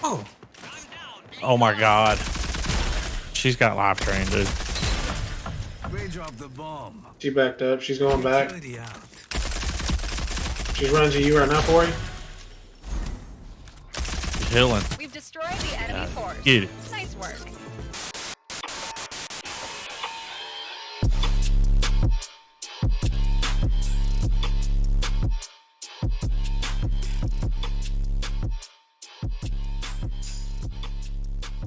Oh. Oh my god. She's got life train, dude. She backed up. She's going back. Out. She's running to you right now, Corey. She's healing. We've destroyed the enemy force. Get it. Nice work.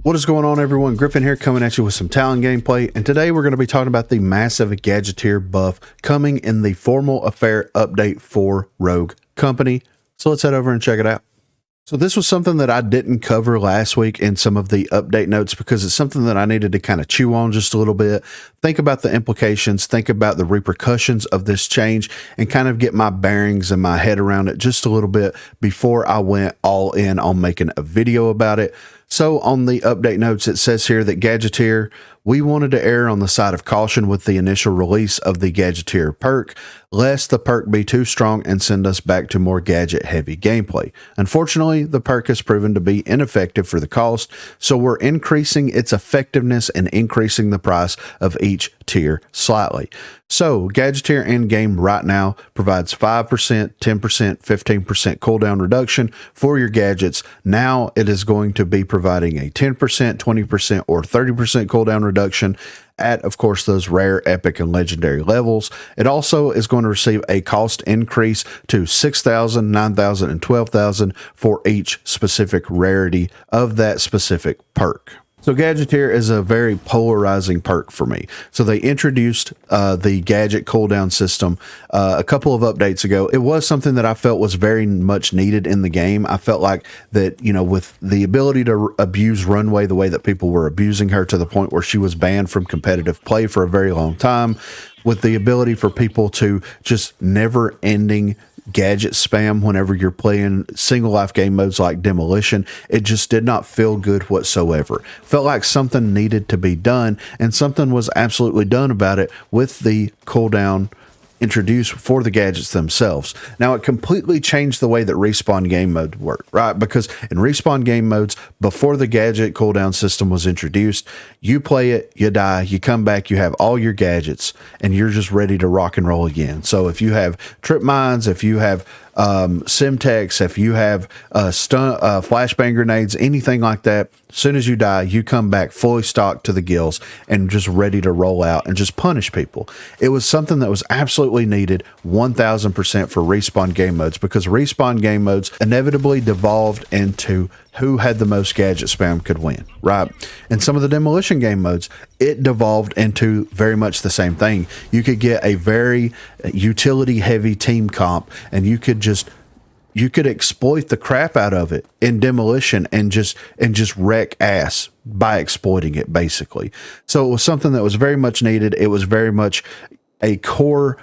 What is going on, everyone? Griffin here, coming at you with some Talon gameplay, and today we're going to be talking about the massive Gadgeteer buff coming in the Formal Affair update for Rogue Company. So let's head over and check it out. So this was something that I didn't cover last week in some of the update notes because it's something that I needed to kind of chew on just a little bit, think about the implications, think about the repercussions of this change, and kind of get my bearings and my head around it just a little bit before I went all in on making a video about it. So on the update notes, it says here that Gadgeteer, we wanted to err on the side of caution with the initial release of the Gadgeteer perk, lest the perk be too strong and send us back to more gadget-heavy gameplay. Unfortunately, the perk has proven to be ineffective for the cost, so we're increasing its effectiveness and increasing the price of each tier slightly. So, Gadgeteer in-game right now provides 5%, 10%, 15% cooldown reduction for your gadgets. Now it is going to be providing a 10%, 20%, or 30% cooldown reduction at, of course, those rare, epic, and legendary levels. It also is going to receive a cost increase to 6,000, 9,000, and 12,000 for each specific rarity of that specific perk. So Gadgeteer is a very polarizing perk for me. So they introduced the gadget cooldown system a couple of updates ago. It was something that I felt was very much needed in the game. I felt like that, you know, with the ability to abuse Runway the way that people were abusing her to the point where she was banned from competitive play for a very long time, with the ability for people to just never ending gadget spam whenever you're playing single life game modes like Demolition, it just did not feel good whatsoever. Felt like something needed to be done, and something was absolutely done about it with the cooldown introduced for the gadgets themselves. Now, it completely changed the way that respawn game mode worked, right? Because in respawn game modes, before the gadget cooldown system was introduced, you play it, you die, you come back, you have all your gadgets, and you're just ready to rock and roll again. So if you have trip mines, if you have Simtex, if you have flashbang grenades, anything like that, as soon as you die, you come back fully stocked to the gills and just ready to roll out and just punish people. It was something that was absolutely needed 1000% for respawn game modes, because respawn game modes inevitably devolved into who had the most gadget spam could win, right? And some of the Demolition game modes, it devolved into very much the same thing. You could get a very utility heavy team comp, and you could exploit the crap out of it in Demolition and just wreck ass by exploiting it, basically. So it was something that was very much needed. It was very much a core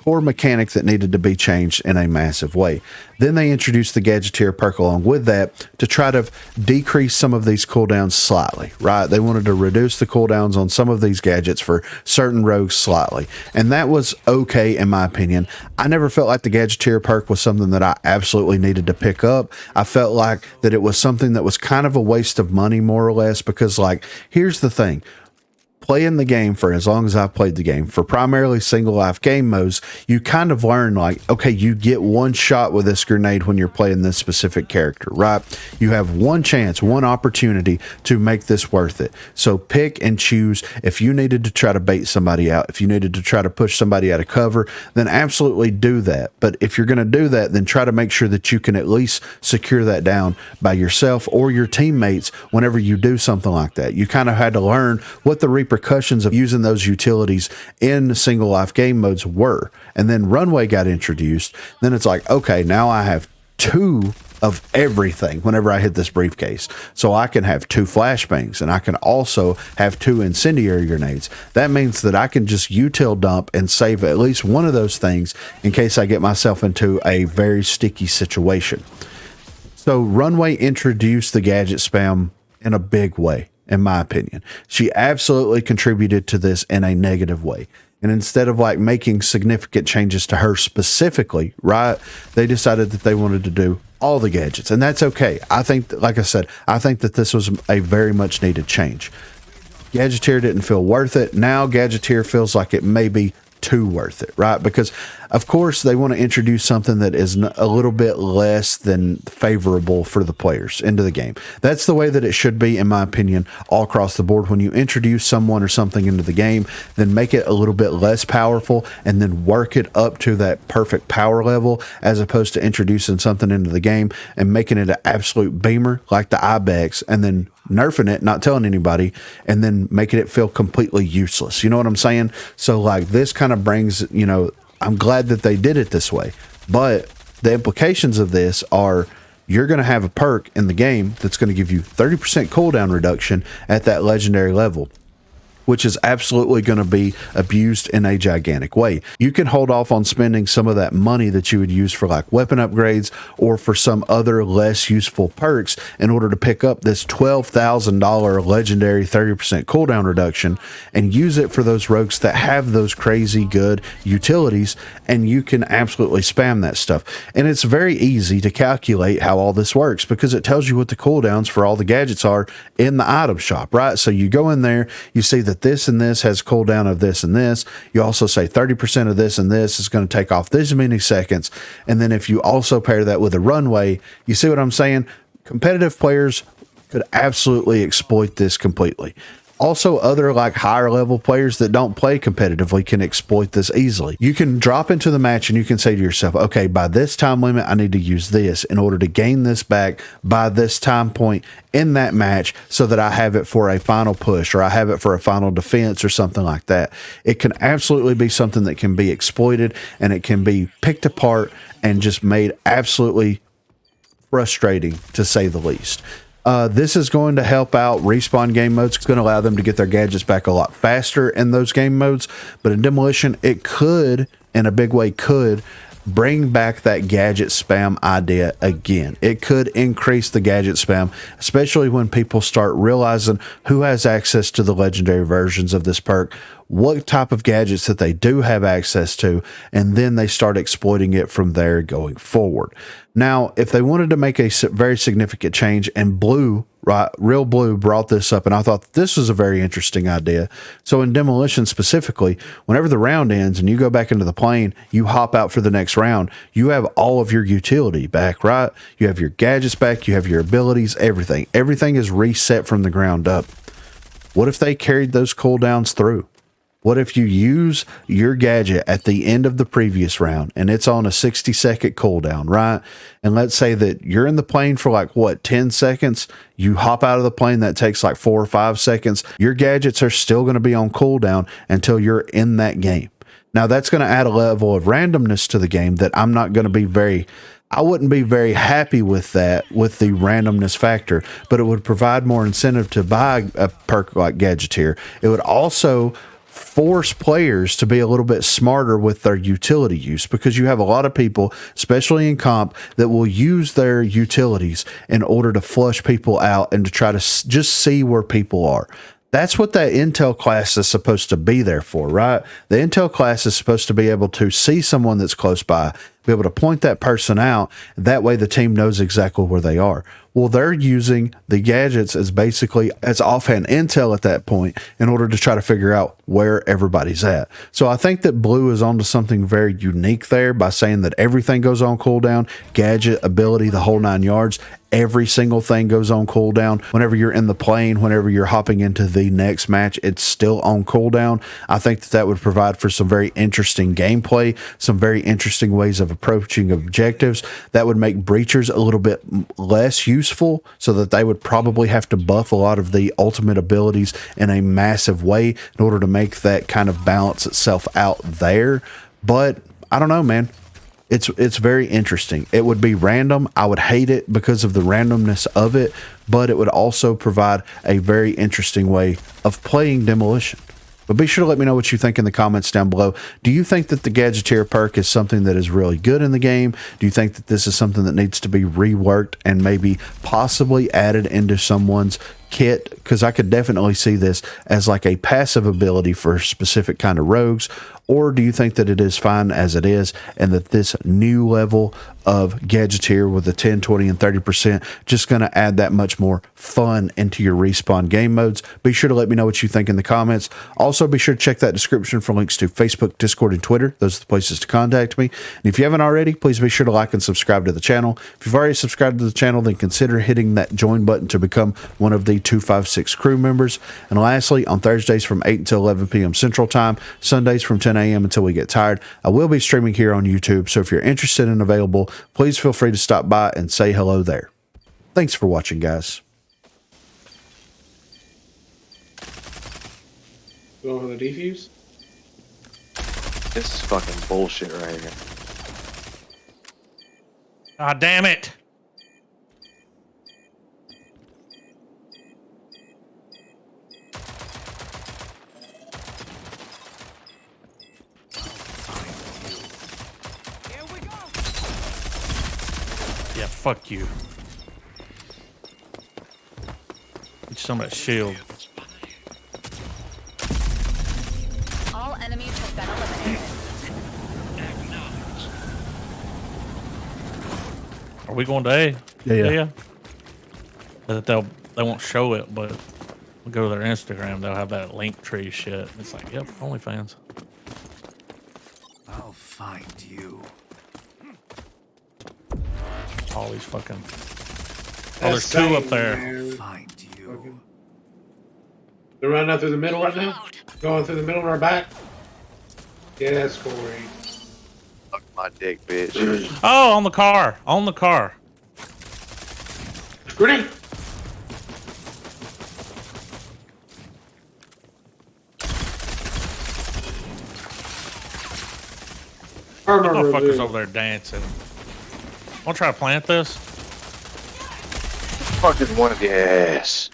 mechanic that needed to be changed in a massive way. Then they introduced the Gadgeteer perk along with that to try to decrease some of these cooldowns slightly, right? They wanted to reduce the cooldowns on some of these gadgets for certain rogues slightly, and that was okay in my opinion. I never felt like the Gadgeteer perk was something that I absolutely needed to pick up. I felt like that it was something that was kind of a waste of money, more or less, because, like, here's the thing. Playing the game for as long as I've played the game, for primarily single life game modes, you kind of learn, like, okay, you get one shot with this grenade when you're playing this specific character, right? You have one chance, one opportunity to make this worth it. So pick and choose. If you needed to try to bait somebody out, if you needed to try to push somebody out of cover, then absolutely do that. But if you're going to do that, then try to make sure that you can at least secure that down by yourself or your teammates whenever you do something like that. You kind of had to learn what the repercussions of using those utilities in single life game modes were. And then Runway got introduced. Then it's like, okay, now I have two of everything whenever I hit this briefcase. So I can have two flashbangs, and I can also have two incendiary grenades. That means that I can just util dump and save at least one of those things in case I get myself into a very sticky situation. So Runway introduced the gadget spam in a big way, in my opinion. She absolutely contributed to this in a negative way. And instead of like making significant changes to her specifically, right, they decided that they wanted to do all the gadgets. And that's okay. I think, like I said, I think that this was a very much needed change. Gadgeteer didn't feel worth it. Now Gadgeteer feels like it may be too worth it, right? Because of course they want to introduce something that is a little bit less than favorable for the players into the game. That's the way that it should be, in my opinion, all across the board. When you introduce someone or something into the game, then make it a little bit less powerful and then work it up to that perfect power level, as opposed to introducing something into the game and making it an absolute beamer like the Ibex and then nerfing it, not telling anybody, and then making it feel completely useless. You know what I'm saying? So like this kind of brings, you know, I'm glad that they did it this way, but the implications of this are you're going to have a perk in the game that's going to give you 30% cooldown reduction at that legendary level, which is absolutely going to be abused in a gigantic way. You can hold off on spending some of that money that you would use for like weapon upgrades or for some other less useful perks in order to pick up this $12,000 legendary 30% cooldown reduction and use it for those rogues that have those crazy good utilities, and you can absolutely spam that stuff. And it's very easy to calculate how all this works because it tells you what the cooldowns for all the gadgets are in the item shop, right? So you go in there, you see that this and this has cooldown of this and this. You also say 30% of this and this is going to take off this many seconds. And then if you also pair that with a runway, you see what I'm saying? Competitive players could absolutely exploit this completely. Also, other like higher level players that don't play competitively can exploit this easily. You can drop into the match and you can say to yourself, okay, by this time limit, I need to use this in order to gain this back by this time point in that match so that I have it for a final push or I have it for a final defense or something like that. It can absolutely be something that can be exploited, and it can be picked apart and just made absolutely frustrating, to say the least. This is going to help out respawn game modes. It's going to allow them to get their gadgets back a lot faster in those game modes. But in Demolition, it could, in a big way, could bring back that gadget spam idea again. It could increase the gadget spam, especially when people start realizing who has access to the legendary versions of this perk, what type of gadgets that they do have access to, and then they start exploiting it from there going forward. Now, if they wanted to make a very significant change, and Blue, right, Real Blue brought this up, and I thought this was a very interesting idea. So in Demolition specifically, whenever the round ends and you go back into the plane, you hop out for the next round, you have all of your utility back, right? You have your gadgets back, you have your abilities, everything. Everything is reset from the ground up. What if they carried those cooldowns through? What if you use your gadget at the end of the previous round and it's on a 60-second cooldown, right? And let's say that you're in the plane for like, what, 10 seconds? You hop out of the plane, that takes like 4 or 5 seconds. Your gadgets are still going to be on cooldown until you're in that game. Now, that's going to add a level of randomness to the game that I'm not going to be I wouldn't be very happy with that, with the randomness factor, but it would provide more incentive to buy a perk like Gadgeteer. It would also force players to be a little bit smarter with their utility use, because you have a lot of people, especially in comp, that will use their utilities in order to flush people out and to try to just see where people are. That's what that intel class is supposed to be there for, right? The intel class is supposed to be able to see someone that's close by, be able to point that person out. That way the team knows exactly where they are. Well, they're using the gadgets as basically as offhand intel at that point in order to try to figure out where everybody's at. So I think that Blue is onto something very unique there by saying that everything goes on cooldown, gadget, ability, the whole 9 yards. Every single thing goes on cooldown. Whenever you're in the plane, whenever you're hopping into the next match, it's still on cooldown. I think that that would provide for some very interesting gameplay, some very interesting ways of approaching objectives. That would make breachers a little bit less useful, so that they would probably have to buff a lot of the ultimate abilities in a massive way in order to make that kind of balance itself out there. But I don't know, man. It's very interesting. It would be random. I would hate it because of the randomness of it, but it would also provide a very interesting way of playing Demolition. But be sure to let me know what you think in the comments down below. Do you think that the Gadgeteer perk is something that is really good in the game? Do you think that this is something that needs to be reworked and maybe possibly added into someone's kit? Because I could definitely see this as like a passive ability for specific kind of rogues. Or do you think that it is fine as it is, and that this new level of Gadgeteer with the 10, 20, and 30% just going to add that much more fun into your respawn game modes? Be sure to let me know what you think in the comments. Also, be sure to check that description for links to Facebook, Discord, and Twitter. Those are the places to contact me. And if you haven't already, please be sure to like and subscribe to the channel. If you've already subscribed to the channel, then consider hitting that join button to become one of the 256 crew members. And lastly, on Thursdays from 8 until 11 p.m. Central Time, Sundays from 10 a.m. until we get tired, I will be streaming here on YouTube. So if you're interested and available, please feel free to stop by and say hello there. Thanks for watching, guys. Going for the defuse? This is fucking bullshit right here. Ah, damn it. Yeah, fuck you. Get some of that shield. All enemies have been eliminated. Are we going to A? Yeah. They won't show it, but we'll go to their Instagram. They'll have that link tree shit. It's like, yep, OnlyFans. I'll find you. All these fucking. Oh, That's there's two up Satan, there. man. Find you. They're running out through the middle right now? Going through the middle of our back? Yes, Corey. Fuck my dick, bitch. Oh, on the car. On the car. Grenade! Motherfuckers over there dancing. Wanna try to plant this? Fucking one of your ass.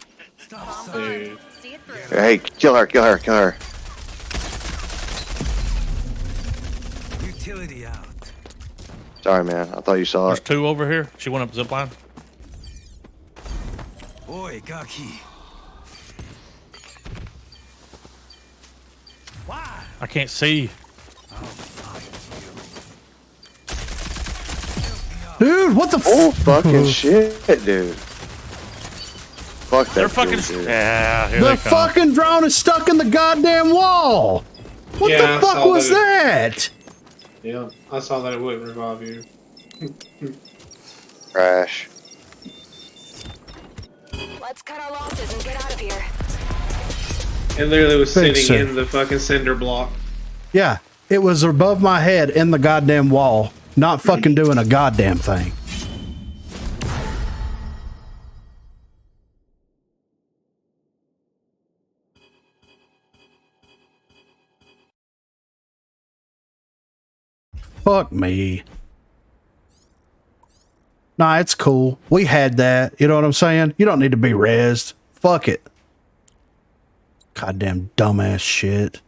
Dude. See it through. Hey, kill her, kill her, kill her. Utility out. Sorry, man. I thought you saw There's it. two over here. She went up zipline. Oi, Gaki. Why? I can't see. I'll find Dude, what the Oh, fucking shit, dude. Fuck that. They're fucking. dude. Yeah, here The they come. fucking drone is stuck in the goddamn wall. What Yeah, the I fuck saw was that. that? Yeah, I saw that it wouldn't revive you. Crash. Let's cut our losses and get out of here. It literally was Big sitting sir. in the fucking cinder block. Yeah, it was above my head in the goddamn wall, not fucking doing a goddamn thing. Fuck me. Nah, it's cool. We had that. You know what I'm saying? You don't need to be rezzed. Fuck it. Goddamn dumbass shit.